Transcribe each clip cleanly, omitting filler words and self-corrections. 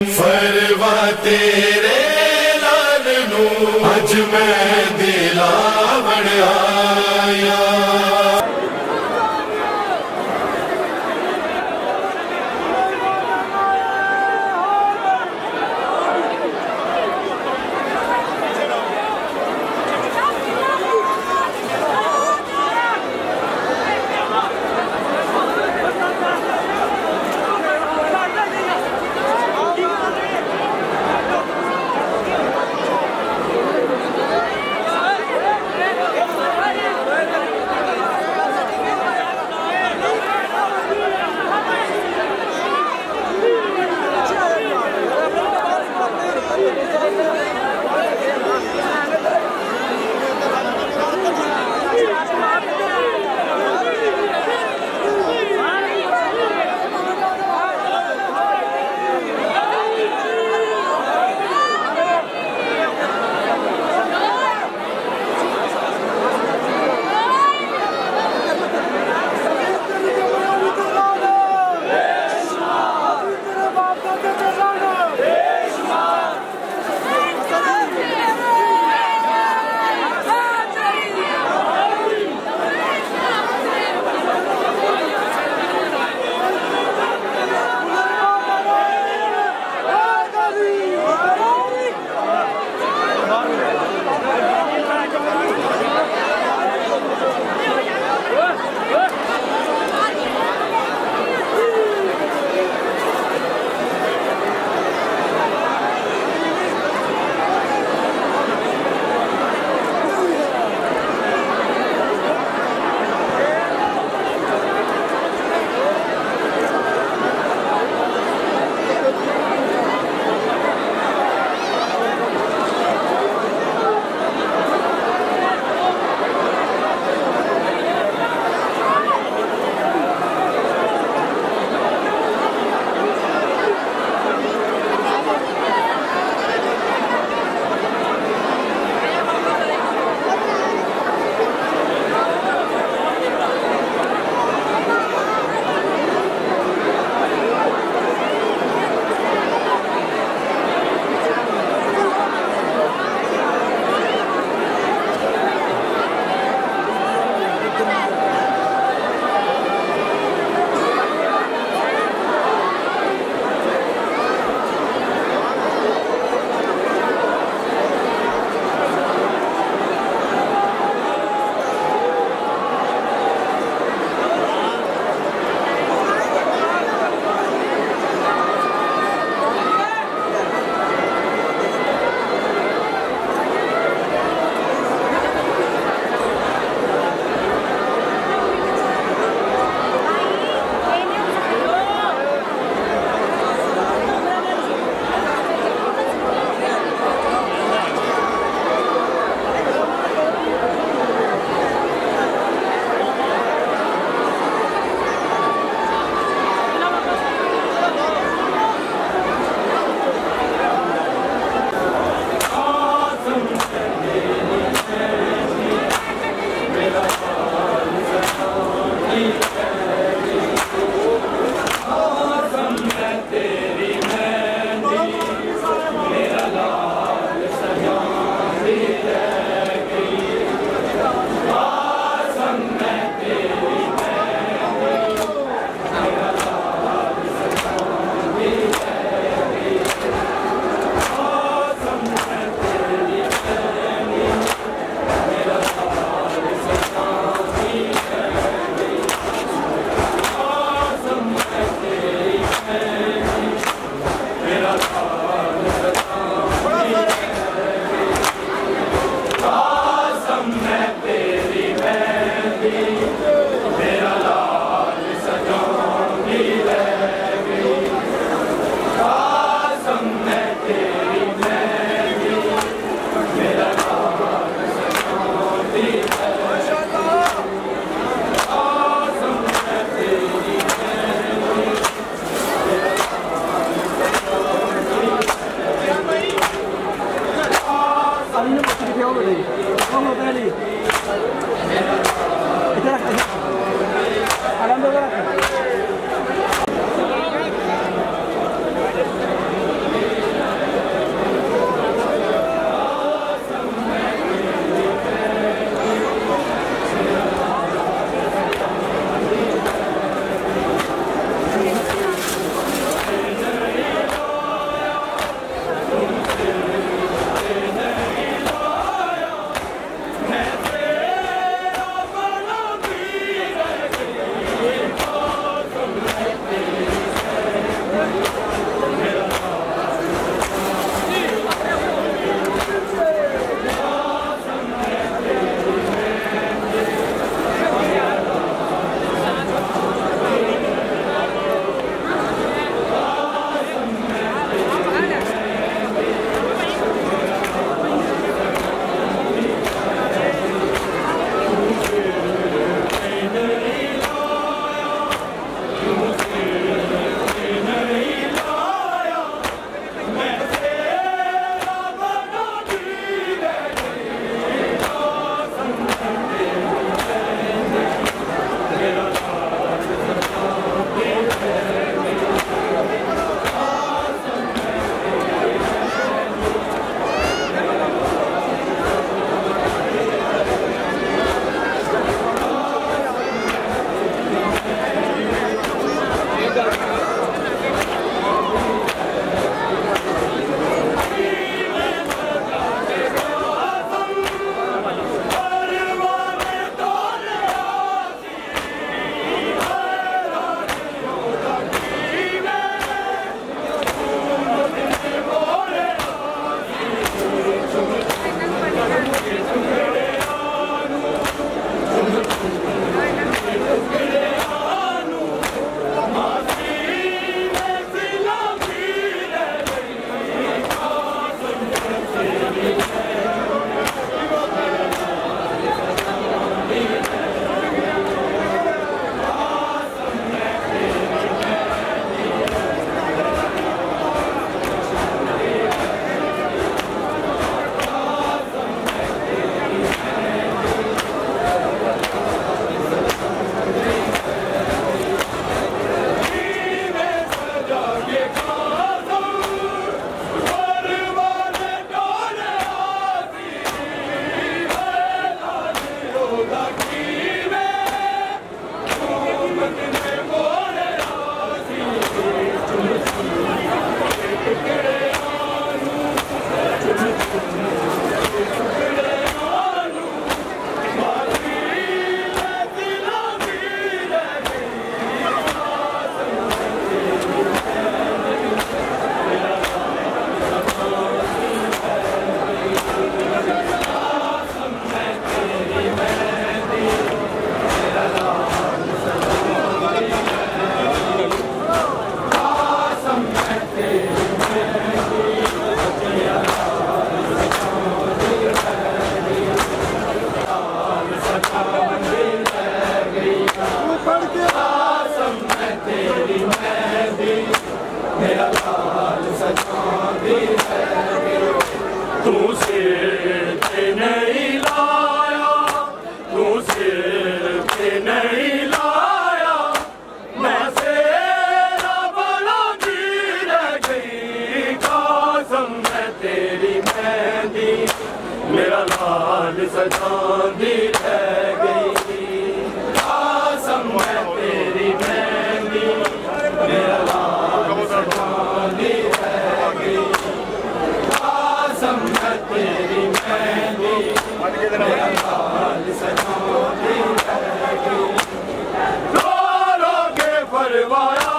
फरवा तेरे लाल नू अज मैं दिलावण आया। मेरा लाल सजांदी रह गई कसम है तेरी मेहंदी मेरा लाल सजांदी रह गई कसम है तेरी मेहंदी मेरा लाल सजांदी रह गई रो रो के फरमाया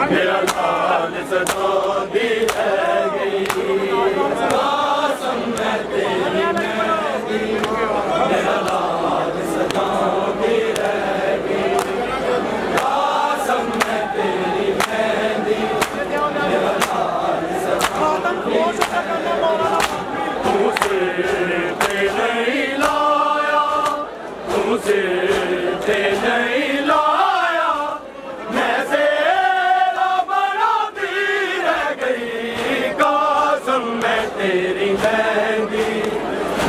मेरा लाल सजांदी रह गई कसम है तेरी मेहंदी मेरा लाल सजांदी रह गई कसम है तेरी मेहंदी मेरा लाल सजांदी तुझसे ते नहीं लाया तुझसे ते नहीं लाया मैं से तेरी मेहंदी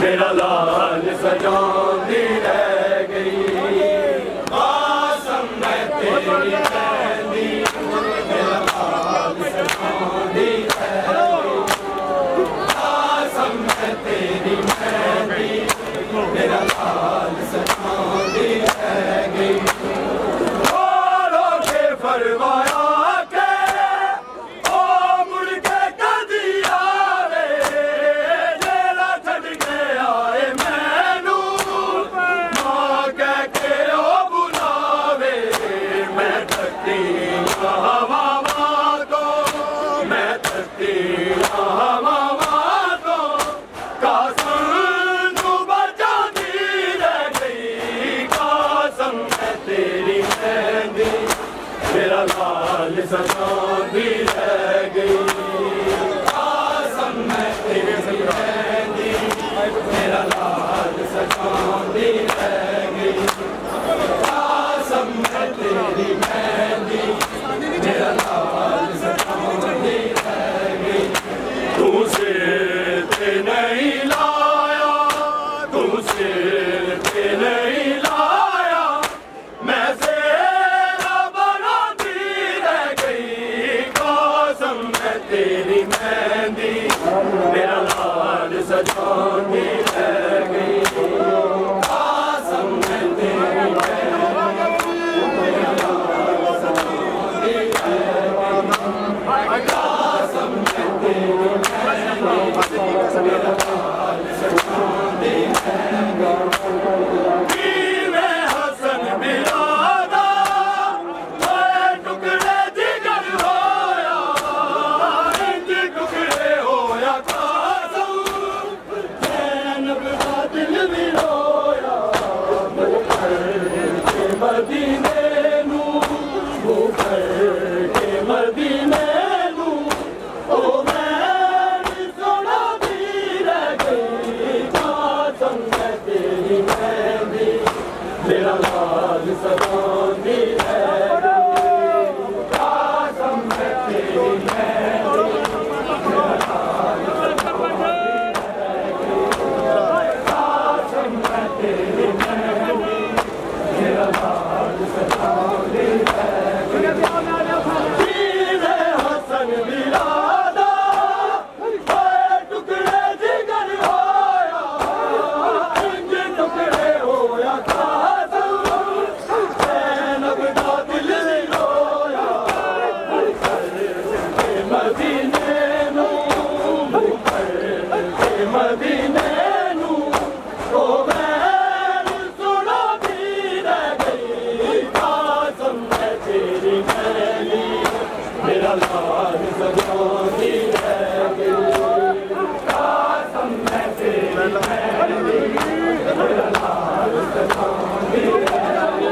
मेरा लाल सजांदी रह गई कसम है तेरी मेहंदी मेरा लाल सजांदी रह गई कसम है तेरी मेहंदी मेरा लाल सजांदी रह गई रो के फरमाया मेरा लाल सजांदी रह गई कसम है तेरी मेहंदी मेरा लाल सजांदी रह गई कसम है तेरी मेहंदी मेरा लाल सजांदी रह गई तुझसे ते नहीं लाया तुझसे ते नहीं लाया मैं से तेरी मेहंदी मेरा लाल सजांदी रह गई कसम है तेरी मेहंदी मेरा लाल सजांदी रह गई कसम है तेरी मेहंदी मेरा लाल सजांदी रह गई हसन बिरादा टुकड़े जिगर होया मदीने नू वो के मदीने नू ओ मैं सोना भी रह गई कसम है तेरी मेहंदी मेरा लाल सजांदी रह गई कसम है तेरी मेहंदी मेरा लाल सजांदी रह गई कसम है तेरी मेहंदी मेरा लाल सजांदी रह गई हसन बिरादा टुकड़े जिगर होया इंज टुकड़े होया नबदा दिल रोया मदीने नू मदीने नू ओ मेरा लाल सजांदी रह गई कसम है तेरी मेहंदी मेरा लाल सजांदी रह गई कसम है तेरी मेरा लाल सजांदी रह गई